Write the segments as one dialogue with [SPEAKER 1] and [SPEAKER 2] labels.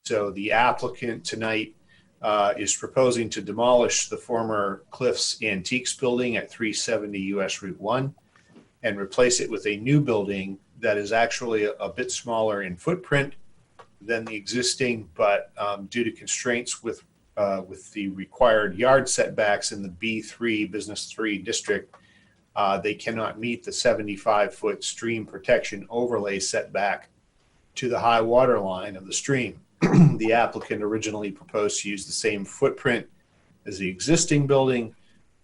[SPEAKER 1] So the applicant tonight is proposing to demolish the former Cliffs Antiques building at 370 US Route 1 and replace it with a new building that is actually a bit smaller in footprint than the existing, but due to constraints with the required yard setbacks in the B3 Business 3 district, they cannot meet the 75-foot stream protection overlay setback to the high water line of the stream. The applicant originally proposed to use the same footprint as the existing building,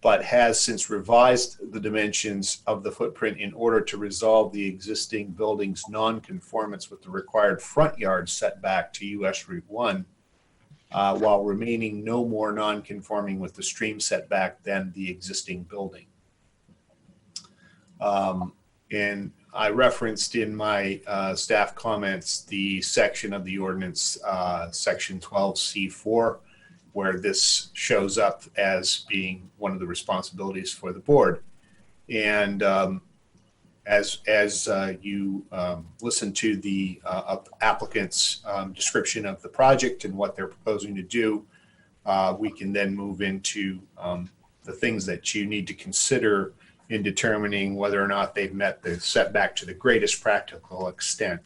[SPEAKER 1] but has since revised the dimensions of the footprint in order to resolve the existing building's non-conformance with the required front yard setback to US Route 1, while remaining no more non-conforming with the stream setback than the existing building. And I referenced in my staff comments the section of the ordinance, section 12C4, where this shows up as being one of the responsibilities for the board. And as you listen to the applicant's description of the project and what they're proposing to do, we can then move into the things that you need to consider in determining whether or not they've met the setback to the greatest practical extent.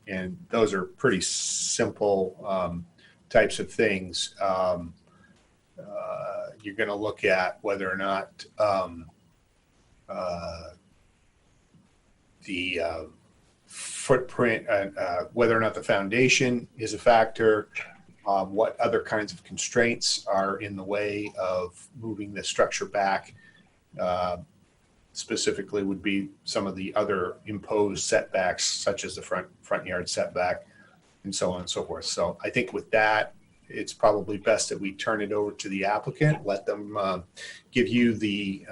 [SPEAKER 1] And those are pretty simple types of things. You're going to look at whether or not the footprint, whether or not the foundation is a factor, what other kinds of constraints are in the way of moving the structure back. Specifically would be some of the other imposed setbacks, such as the front yard setback and so on and so forth. So I think with that, it's probably best that we turn it over to the applicant, let them give you the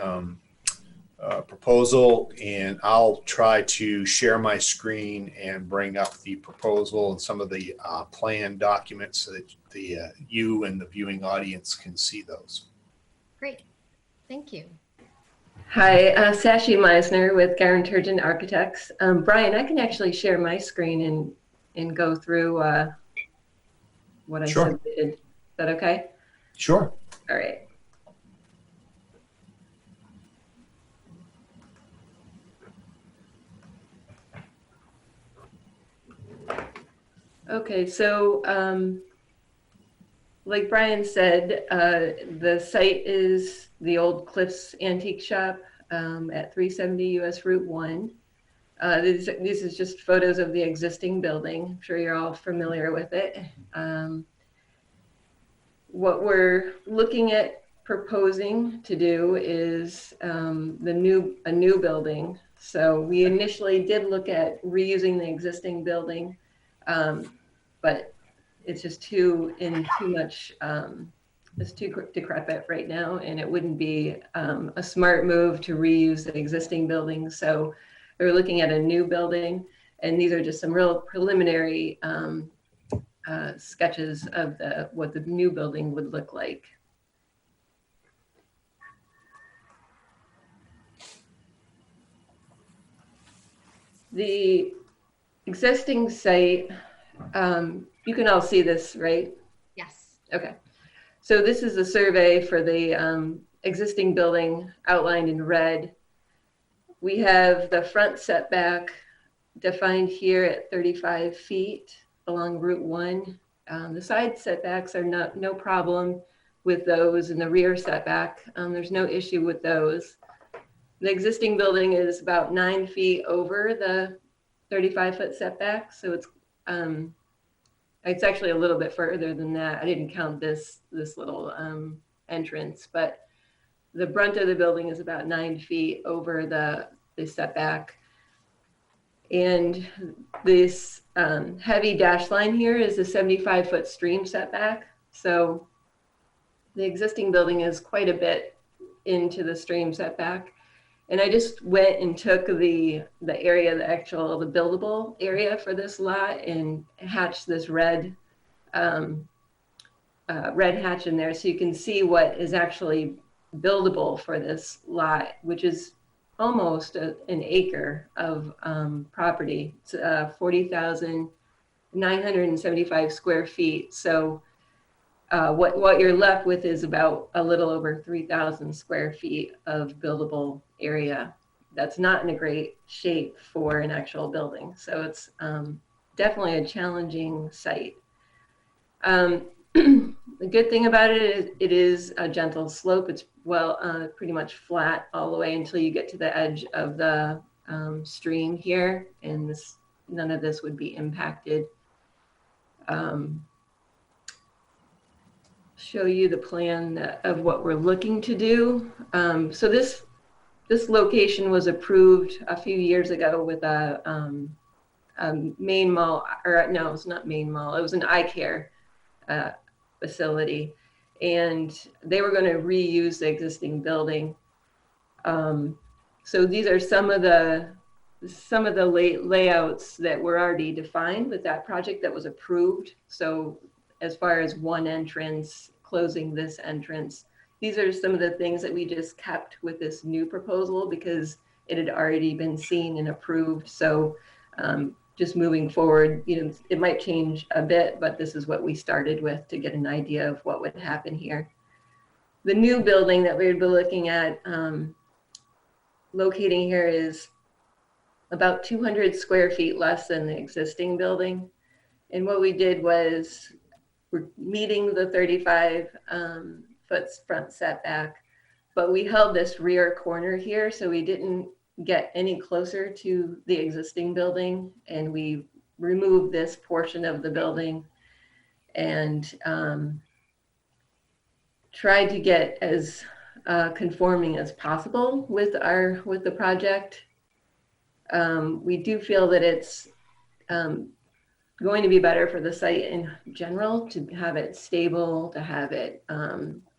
[SPEAKER 1] proposal, and I'll try to share my screen and bring up the proposal and some of the plan documents so that you and the viewing audience can see those.
[SPEAKER 2] Great, thank you.
[SPEAKER 3] Hi, Sashi Meisner with Garanturgent Architects. Brian, I can actually share my screen and go through what I submitted. Is that okay?
[SPEAKER 1] Sure.
[SPEAKER 3] All right. Okay, so like Brian said, the site is the old Cliffs Antique Shop at 370 US Route 1. This is just photos of the existing building. I'm sure you're all familiar with it. What we're looking at proposing to do is a new building. So we initially did look at reusing the existing building, but it's just too much. It's too decrepit right now, and it wouldn't be a smart move to reuse the existing building. So we're looking at a new building, and these are just some real preliminary sketches of what the new building would look like. The existing site, you can all see this, right?
[SPEAKER 2] Yes.
[SPEAKER 3] Okay. So this is a survey for the existing building outlined in red. We have the front setback defined here at 35 feet along Route 1. The side setbacks are no problem with those, and the rear setback, there's no issue with those. The existing building is about 9 feet over the 35-foot setback, so it's actually a little bit further than that. I didn't count this little entrance, but the brunt of the building is about 9 feet over the setback. And this heavy dash line here is a 75-foot stream setback. So the existing building is quite a bit into the stream setback. And I just went and took the area, the buildable area for this lot, and hatched this red hatch in there, so you can see what is actually buildable for this lot, which is almost an acre of property. It's 40,000 975 square feet. So what you're left with is about a little over 3,000 square feet of buildable area. That's not in a great shape for an actual building. So it's definitely a challenging site. The good thing about it is it is a gentle slope. It's pretty much flat all the way until you get to the edge of the stream here, and none of this would be impacted. Show you the plan of what we're looking to do. So this location was approved a few years ago with a Maine Mall, or no, it's not Maine Mall. It was an eye care facility, and they were going to reuse the existing building. So these are some of the layouts that were already defined with that project that was approved. So as far as one entrance, closing this entrance, these are some of the things that we just kept with this new proposal because it had already been seen and approved. So just moving forward, it might change a bit, but this is what we started with to get an idea of what would happen here. The new building that we would be looking at locating here is about 200 square feet less than the existing building. And what we did was we're meeting the 35 foot front setback, but we held this rear corner here, so we didn't get any closer to the existing building, and we removed this portion of the building and tried to get as conforming as possible with the project. We do feel that it's going to be better for the site in general to have it stable, to have it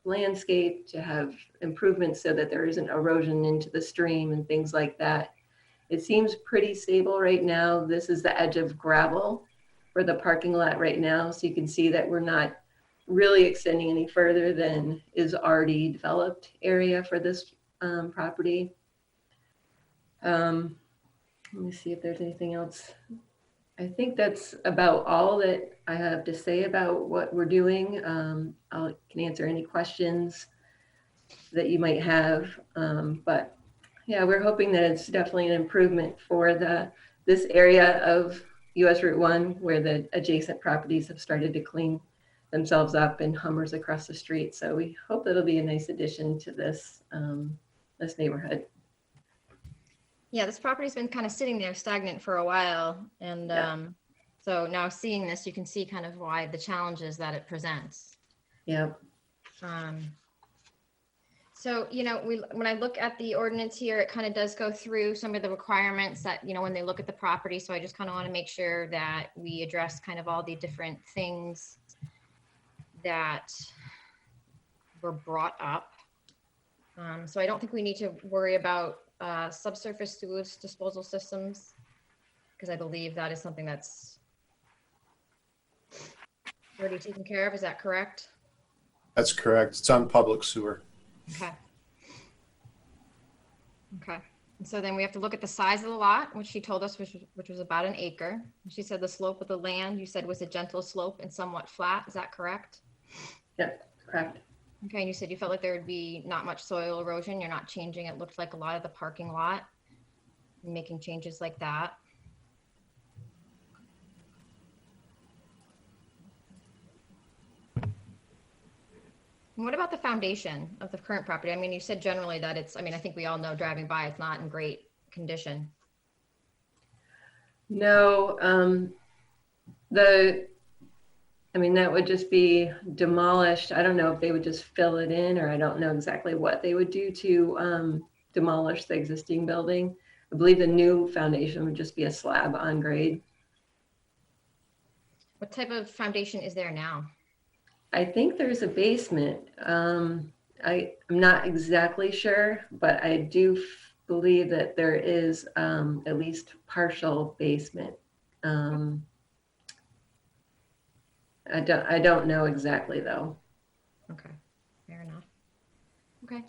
[SPEAKER 3] landscaped, to have improvements so that there isn't erosion into the stream and things like that. It seems pretty stable right now. This is the edge of gravel for the parking lot right now. So you can see that we're not really extending any further than is already developed area for this property. Let me see if there's anything else. I think that's about all that I have to say about what we're doing. I can answer any questions that you might have. But yeah, we're hoping that it's definitely an improvement for this area of US Route 1 where the adjacent properties have started to clean themselves up and Hummers across the street. So we hope that'll be a nice addition to this neighborhood.
[SPEAKER 2] Yeah, this property's been kind of sitting there stagnant for a while. And so now seeing this, you can see kind of why the challenges that it presents.
[SPEAKER 3] Yeah.
[SPEAKER 2] So, when I look at the ordinance here, it kind of does go through some of the requirements that, when they look at the property. So I just kind of want to make sure that we address kind of all the different things that were brought up. So I don't think we need to worry about subsurface sewage disposal systems, because I believe that is something that's already taken care of. Is that correct?
[SPEAKER 1] That's correct. It's on public sewer.
[SPEAKER 2] Okay. And so then we have to look at the size of the lot, which she told us, which was about an acre. She said the slope of the land, you said, was a gentle slope and somewhat flat. Is that correct?
[SPEAKER 3] Yeah, correct.
[SPEAKER 2] Okay, and you said you felt like there would be not much soil erosion. You're not changing, it looked like a lot of the parking lot, making changes like that. And what about the foundation of the current property? I mean, you said generally that it's, I think we all know driving by, it's not in great condition.
[SPEAKER 3] No, that would just be demolished. I don't know if they would just fill it in, or I don't know exactly what they would do to demolish the existing building. I believe the new foundation would just be a slab on grade.
[SPEAKER 2] What type of foundation is there now?
[SPEAKER 3] I think there's a basement. I'm not exactly sure, but I do believe that there is at least partial basement. I don't know exactly though.
[SPEAKER 2] Okay, fair enough. Okay.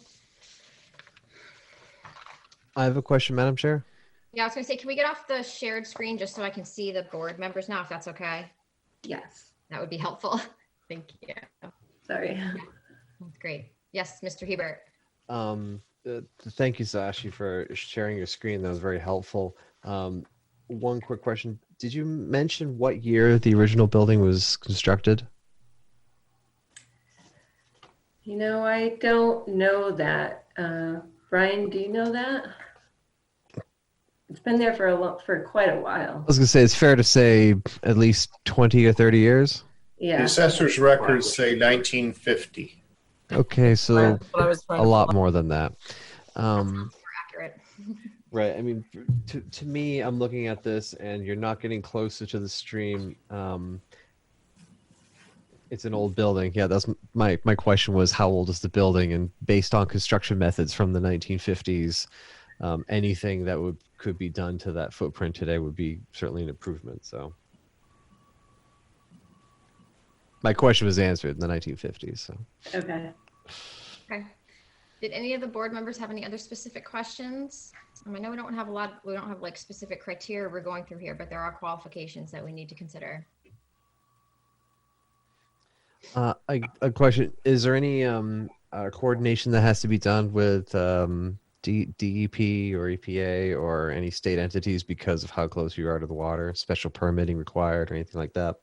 [SPEAKER 4] I have a question, Madam Chair.
[SPEAKER 2] Yeah, I was gonna say, can we get off the shared screen just so I can see the board members now, if that's okay?
[SPEAKER 3] Yes,
[SPEAKER 2] That would be helpful. Thank you.
[SPEAKER 3] sorry.
[SPEAKER 2] That's great. Yes, Mr. Hebert.
[SPEAKER 4] Thank you, Sashi, for sharing your screen. That was very helpful. One quick question. Did you mention what year the original building was constructed?
[SPEAKER 3] You know, I don't know that. Brian, do you know that? It's been there for quite a
[SPEAKER 4] I
[SPEAKER 3] while.
[SPEAKER 4] was going to say, it's fair to say at least 20 or 30 years.
[SPEAKER 1] The
[SPEAKER 3] Yeah.
[SPEAKER 1] assessor's records say 1950.
[SPEAKER 4] Okay, so
[SPEAKER 5] That's what I was trying
[SPEAKER 4] a
[SPEAKER 5] to
[SPEAKER 4] lot
[SPEAKER 5] pull up.
[SPEAKER 4] more than that.
[SPEAKER 2] More accurate.
[SPEAKER 4] Right. I mean, to me, I'm looking at this, and you're not getting closer to the stream. It's an old building. Yeah, that's my question was, how old is the building? And based on construction methods from the 1950s, anything that could be done to that footprint today would be certainly an improvement. So my question was answered in the 1950s. So
[SPEAKER 3] Okay.
[SPEAKER 2] Okay. Did any of the board members have any other specific questions? I know we don't have like specific criteria we're going through here, but there are qualifications that we need to consider.
[SPEAKER 4] a question: is there any coordination that has to be done with DEP or EPA or any state entities because of how close you are to the water? Special permitting required or anything like that?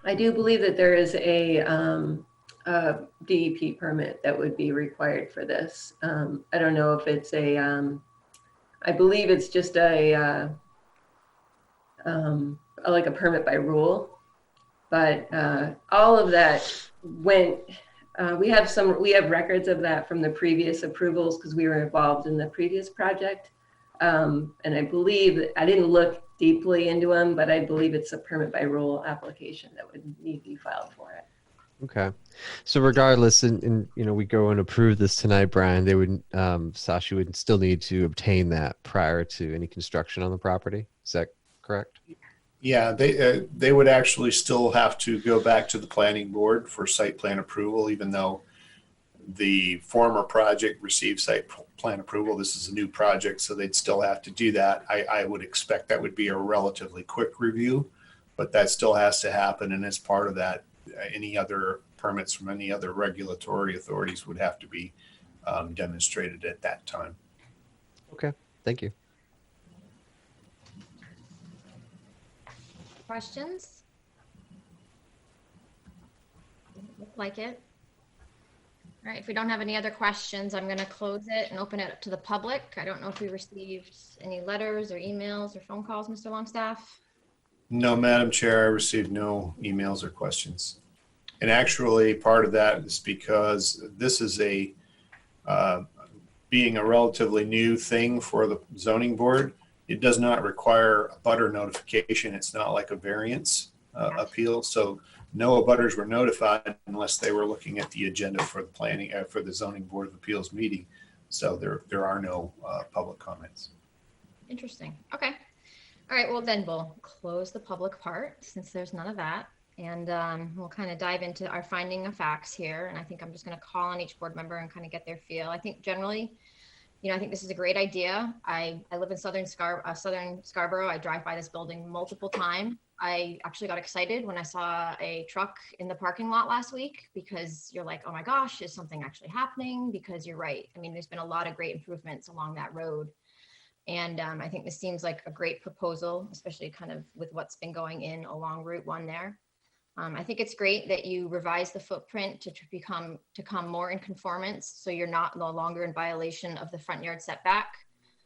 [SPEAKER 3] I do believe that there is a DEP permit that would be required for this. I don't know if it's I believe it's just like a permit by rule, but all of that went, we have records of that from the previous approvals because we were involved in the previous project. And I believe, I didn't look deeply into them, but I believe it's a permit by rule application that would need to be filed for it.
[SPEAKER 4] Okay, so regardless, and we go and approve this tonight, Brian, they would Sashi would still need to obtain that prior to any construction on the property. Is that correct?
[SPEAKER 1] Yeah, they would actually still have to go back to the planning board for site plan approval, even though the former project received site plan approval. This is a new project, so they'd still have to do that. I would expect that would be a relatively quick review, but that still has to happen. And as part of that, any other permits from any other regulatory authorities would have to be demonstrated at that time.
[SPEAKER 4] Okay, thank you.
[SPEAKER 2] Questions? Doesn't look like it. All right, if we don't have any other questions, I'm going to close it and open it up to the public. I don't know if we received any letters or emails or phone calls, Mr. Longstaff.
[SPEAKER 1] No, Madam Chair, I received no emails or questions. And actually, part of that is because this is being a relatively new thing for the zoning board. It does not require a butter notification. It's not like a variance appeal. So no abutters were notified unless they were looking at the agenda for the planning for the zoning board of appeals meeting. So there are no public comments.
[SPEAKER 2] Interesting. Okay. All right. Well, then we'll close the public part since there's none of that. And we'll kind of dive into our finding of facts here. And I think I'm just going to call on each board member and kind of get their feel. I think generally, I think this is a great idea. I live in southern Scarborough. I drive by this building multiple times. I actually got excited when I saw a truck in the parking lot last week because you're like, oh my gosh, is something actually happening? Because you're right. I mean, there's been a lot of great improvements along that road. And I think this seems like a great proposal, especially kind of with what's been going in along Route 1 there. I think it's great that you revise the footprint to come more in conformance, so you're no longer in violation of the front yard setback.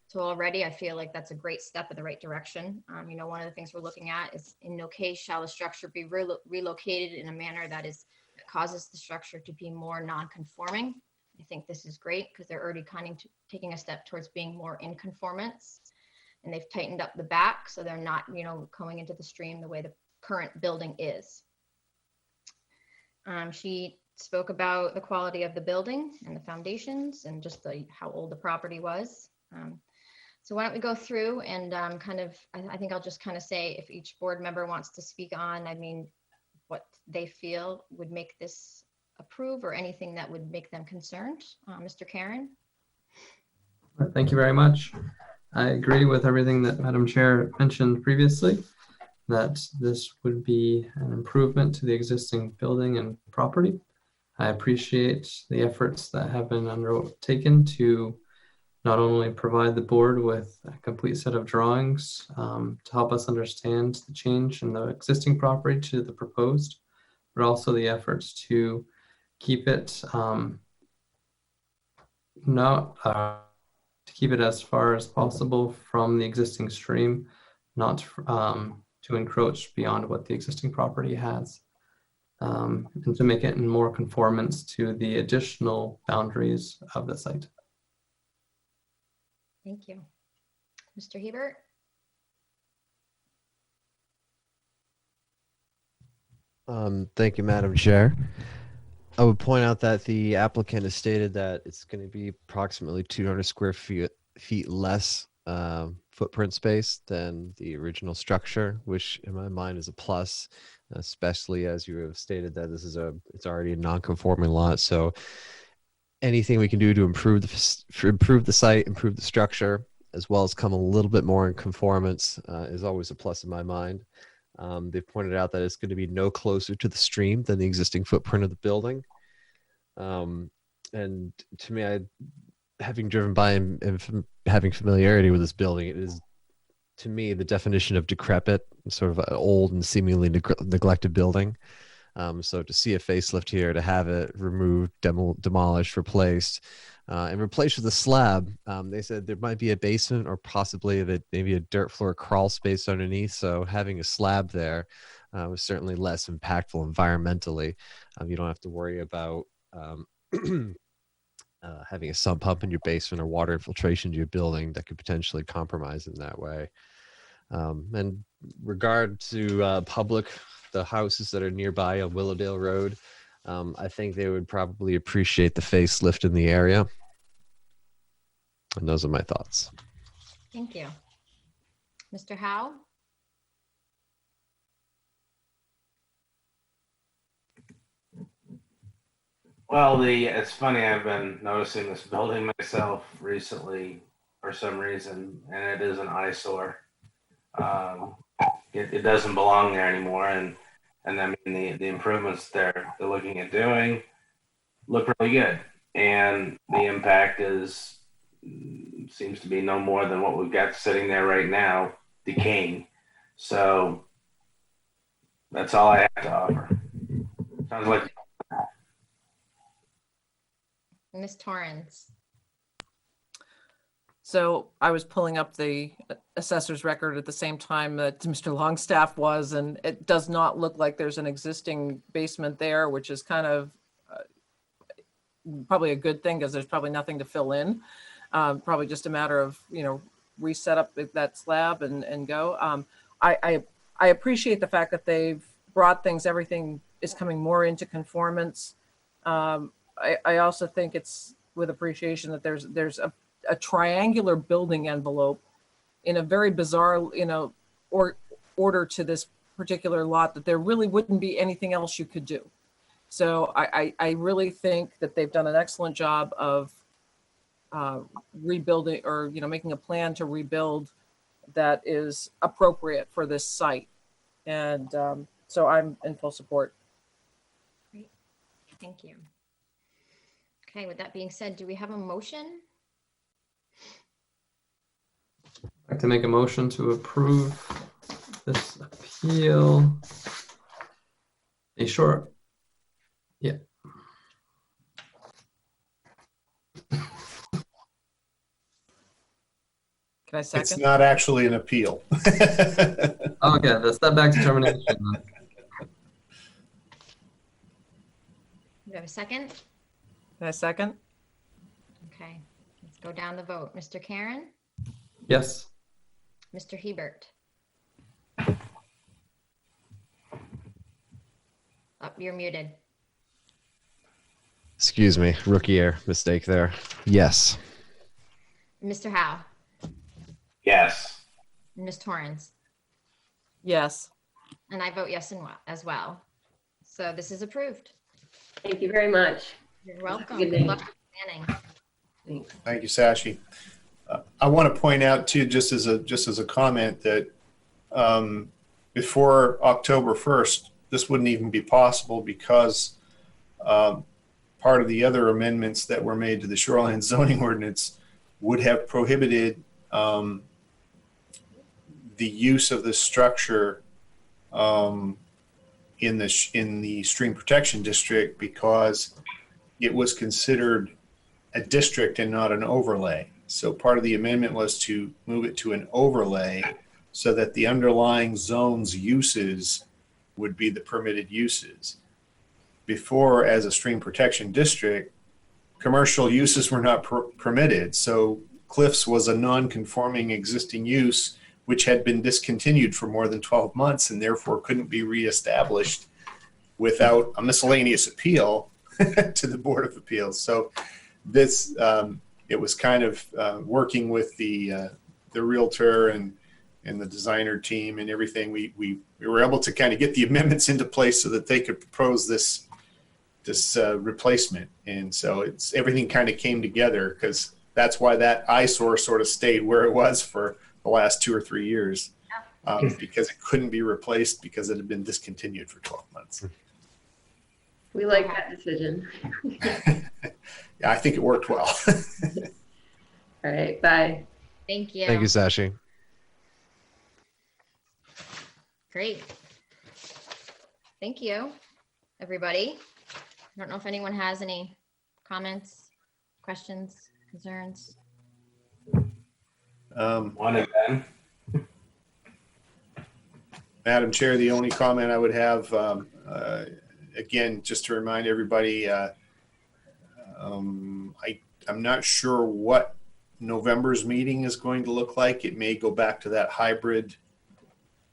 [SPEAKER 2] So already I feel like that's a great step in the right direction. One of the things we're looking at is, in no case shall the structure be relocated in a manner that causes the structure to be more non-conforming. I think this is great because they're already taking a step towards being more in conformance, and they've tightened up the back so they're not, going into the stream the way the current building is. She spoke about the quality of the building and the foundations and just how old the property was. So why don't we go through and I think I'll just kind of say, if each board member wants to speak on, what they feel would make this approve or anything that would make them concerned. Mr. Karen?
[SPEAKER 5] Thank you very much. I agree with everything that Madam Chair mentioned previously, that this would be an improvement to the existing building and property. I appreciate the efforts that have been undertaken to not only provide the board with a complete set of drawings to help us understand the change in the existing property to the proposed, but also the efforts to keep it to keep it as far as possible from the existing stream, not to encroach beyond what the existing property has, and to make it in more conformance to the additional boundaries of the site.
[SPEAKER 2] Thank you. Mr. Hebert?
[SPEAKER 4] Thank you, Madam Chair. I would point out that the applicant has stated that it's going to be approximately 200 square feet less footprint space than the original structure, which in my mind is a plus, especially as you have stated that this is it's already a non-conforming lot. So anything we can do to improve the site, improve the structure, as well as come a little bit more in conformance is always a plus in my mind. They've pointed out that it's going to be no closer to the stream than the existing footprint of the building. And to me, having driven by and having familiarity with this building, it is, to me, the definition of decrepit, sort of an old and seemingly neglected building. So to see a facelift here, to have it removed, demolished, replaced, and replaced with a slab, they said there might be a basement or possibly maybe a dirt floor crawl space underneath. So having a slab there was certainly less impactful environmentally. You don't have to worry about having a sump pump in your basement or water infiltration to your building that could potentially compromise in that way. And regard to the houses that are nearby on Willowdale Road, I think they would probably appreciate the facelift in the area. And those are my thoughts.
[SPEAKER 2] Thank you. Mr. Howe?
[SPEAKER 6] Well, it's funny, I've been noticing this building myself recently for some reason, and it is an eyesore. It doesn't belong there anymore, and I mean the improvements they're looking at doing look really good, and the impact seems to be no more than what we've got sitting there right now, decaying. So that's all I have to offer. Sounds like.
[SPEAKER 2] Ms. Torrance?
[SPEAKER 7] So I was pulling up the assessor's record at the same time that Mr. Longstaff was, and it does not look like there's an existing basement there, which is kind of probably a good thing because there's probably nothing to fill in. Probably just a matter of, reset up that slab and go. I appreciate the fact that they've brought everything is coming more into conformance. I also think it's with appreciation that there's a triangular building envelope in a very bizarre, order to this particular lot that there really wouldn't be anything else you could do. So I really think that they've done an excellent job of rebuilding or, making a plan to rebuild that is appropriate for this site. And so I'm in full support.
[SPEAKER 2] Great. Thank you. Okay, with that being said, do we have a motion?
[SPEAKER 5] I'd like to make a motion to approve this appeal. A short, yeah.
[SPEAKER 7] Can I second?
[SPEAKER 1] It's not actually an appeal.
[SPEAKER 5] Okay, the setback determination.
[SPEAKER 2] Do we have a second?
[SPEAKER 7] Can I second?
[SPEAKER 2] Okay, let's go down the vote. Mr. Karen?
[SPEAKER 5] Yes.
[SPEAKER 2] Mr. Hebert? You're muted.
[SPEAKER 4] Excuse me, rookie error, mistake there. Yes.
[SPEAKER 2] Mr. Howe?
[SPEAKER 6] Yes.
[SPEAKER 2] Ms. Torrance?
[SPEAKER 7] Yes.
[SPEAKER 2] And I vote yes as well. So this is approved.
[SPEAKER 3] Thank you very much.
[SPEAKER 2] You're welcome.
[SPEAKER 3] Good
[SPEAKER 2] Good
[SPEAKER 3] day.
[SPEAKER 2] luck with planning.
[SPEAKER 3] Thanks.
[SPEAKER 1] Thank you, Sashi. I want to point out too, just as a comment, that before October 1st, this wouldn't even be possible because part of the other amendments that were made to the shoreline zoning ordinance would have prohibited the use of this structure in the stream protection district because it was considered a district and not an overlay. So part of the amendment was to move it to an overlay so that the underlying zone's uses would be the permitted uses. Before, as a stream protection district, commercial uses were not permitted. So Cliffs was a non-conforming existing use which had been discontinued for more than 12 months and therefore couldn't be reestablished without a miscellaneous appeal to the Board of Appeals. So this, it was kind of working with the realtor and the designer team and everything. We were able to kind of get the amendments into place so that they could propose this replacement. And so everything kind of came together because that's why that eyesore sort of stayed where it was for the last 2 or 3 years, because it couldn't be replaced because it had been discontinued for 12 months.
[SPEAKER 3] We like that decision.
[SPEAKER 1] Yeah, I think it worked well.
[SPEAKER 3] All right, bye.
[SPEAKER 2] Thank you.
[SPEAKER 4] Thank you, Sashi.
[SPEAKER 2] Great. Thank you, everybody. I don't know if anyone has any comments, questions, concerns.
[SPEAKER 6] One and then.
[SPEAKER 1] Madam Chair, the only comment I would have, again, just to remind everybody, I'm not sure what November's meeting is going to look like. It may go back to that hybrid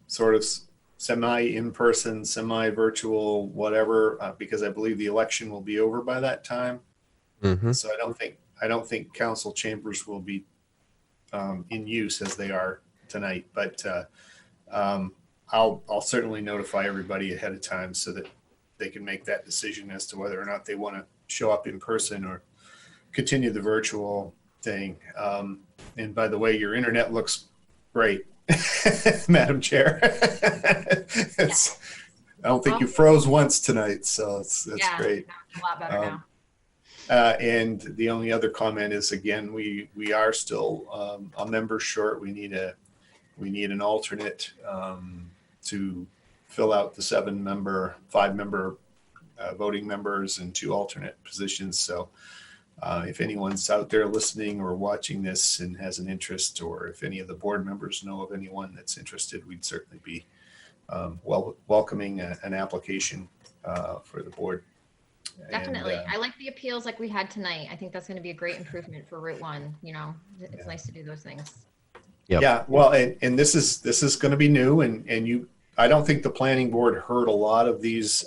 [SPEAKER 1] sort of semi-in-person, semi-virtual, whatever, because I believe the election will be over by that time.
[SPEAKER 4] Mm-hmm.
[SPEAKER 1] So I don't think council chambers will be in use as they are tonight. But I'll certainly notify everybody ahead of time so that they can make that decision as to whether or not they want to show up in person or continue the virtual thing. And by the way, your internet looks great, Madam Chair. I don't think you froze once tonight, so that's great.
[SPEAKER 2] A lot better now.
[SPEAKER 1] And the only other comment is, again, we are still a member short. We need an alternate to fill out the 5-member voting members and 2 alternate positions. So if anyone's out there listening or watching this and has an interest, or if any of the board members know of anyone that's interested, we'd certainly be welcoming an application for the board.
[SPEAKER 2] Definitely.
[SPEAKER 1] And,
[SPEAKER 2] I like the appeals like we had tonight. I think that's going to be a great improvement for Route 1. You know, it's nice to do those things.
[SPEAKER 4] Yep.
[SPEAKER 1] Yeah, well, and this is going to be new, and I don't think the planning board heard a lot of these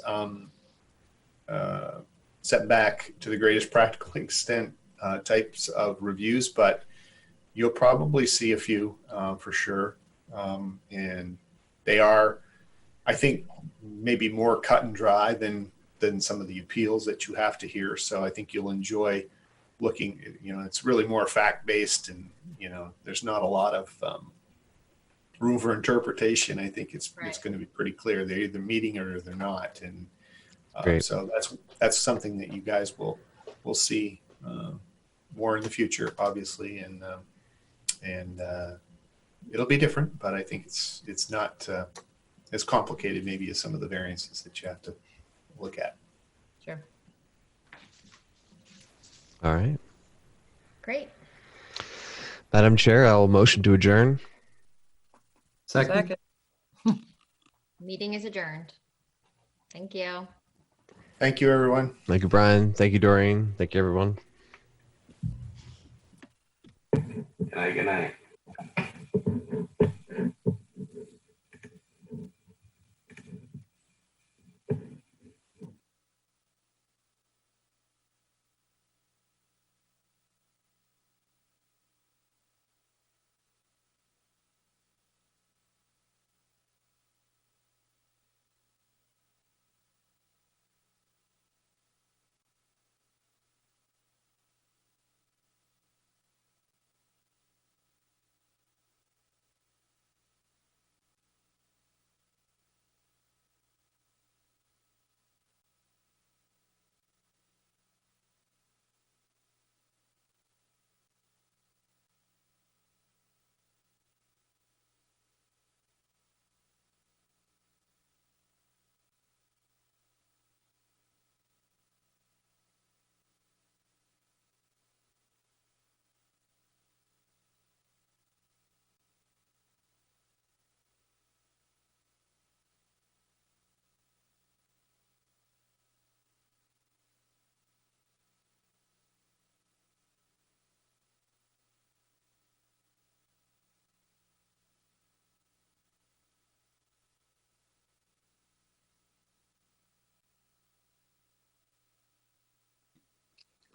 [SPEAKER 1] set back to the greatest practical extent types of reviews, but you'll probably see a few for sure. And they are, I think, maybe more cut and dry than some of the appeals that you have to hear. So I think you'll enjoy looking, it's really more fact-based, and, there's not a lot of room for interpretation. I think it's going to be pretty clear. They're either meeting or they're not. And so that's something that you guys will see more in the future, obviously. And it'll be different, but I think it's not as complicated maybe as some of the variances that you have to look at.
[SPEAKER 2] Sure.
[SPEAKER 4] All right.
[SPEAKER 2] Great.
[SPEAKER 4] Madam Chair, I'll motion to adjourn.
[SPEAKER 5] Second.
[SPEAKER 2] Meeting is adjourned. Thank you.
[SPEAKER 1] Thank you, everyone.
[SPEAKER 4] Thank you, Brian. Thank you, Doreen. Thank you, everyone.
[SPEAKER 6] Good night. Good night.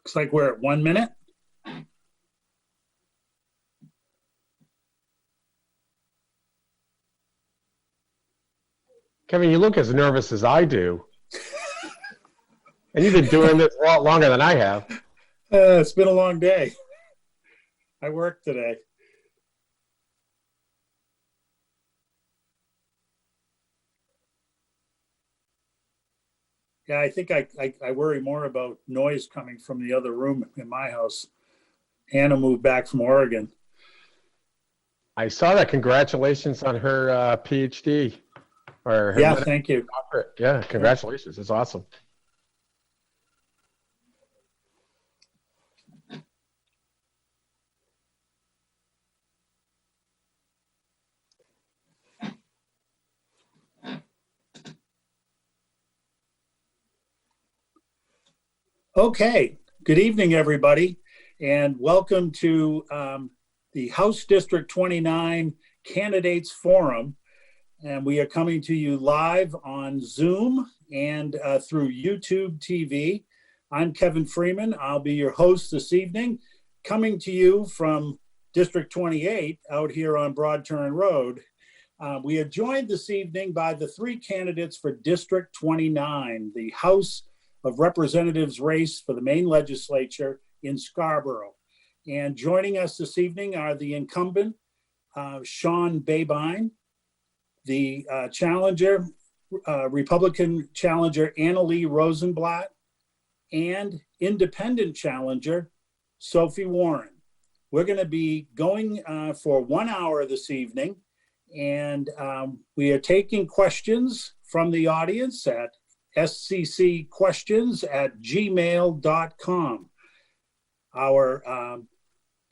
[SPEAKER 8] Looks like we're at 1 minute.
[SPEAKER 9] Kevin, you look as nervous as I do. And you've been doing this a lot longer than I have.
[SPEAKER 8] It's been a long day. I worked today. Yeah, I think I worry more about noise coming from the other room in my house. Hannah moved back from Oregon.
[SPEAKER 9] I saw that. Congratulations on her PhD. Or her
[SPEAKER 8] Yeah, thank you.
[SPEAKER 9] doctorate. Yeah, congratulations. It's awesome.
[SPEAKER 8] Okay, good evening, everybody, and welcome to the House District 29 Candidates Forum. And we are coming to you live on Zoom and through YouTube TV. I'm Kevin Freeman. I'll be your host this evening, coming to you from District 28 out here on Broad Turn Road. We are joined this evening by the three candidates for District 29, the House of Representatives race for the Maine legislature in Scarborough. And joining us this evening are the incumbent, Sean Babine, the challenger, Republican challenger, Annalee Rosenblatt, and independent challenger, Sophie Warren. We're going to be going for 1 hour this evening, and we are taking questions from the audience at sccquestions@gmail.com. Our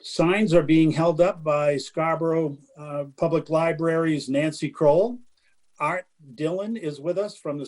[SPEAKER 8] signs are being held up by Scarborough Public Library's Nancy Kroll. Art Dillon is with us from the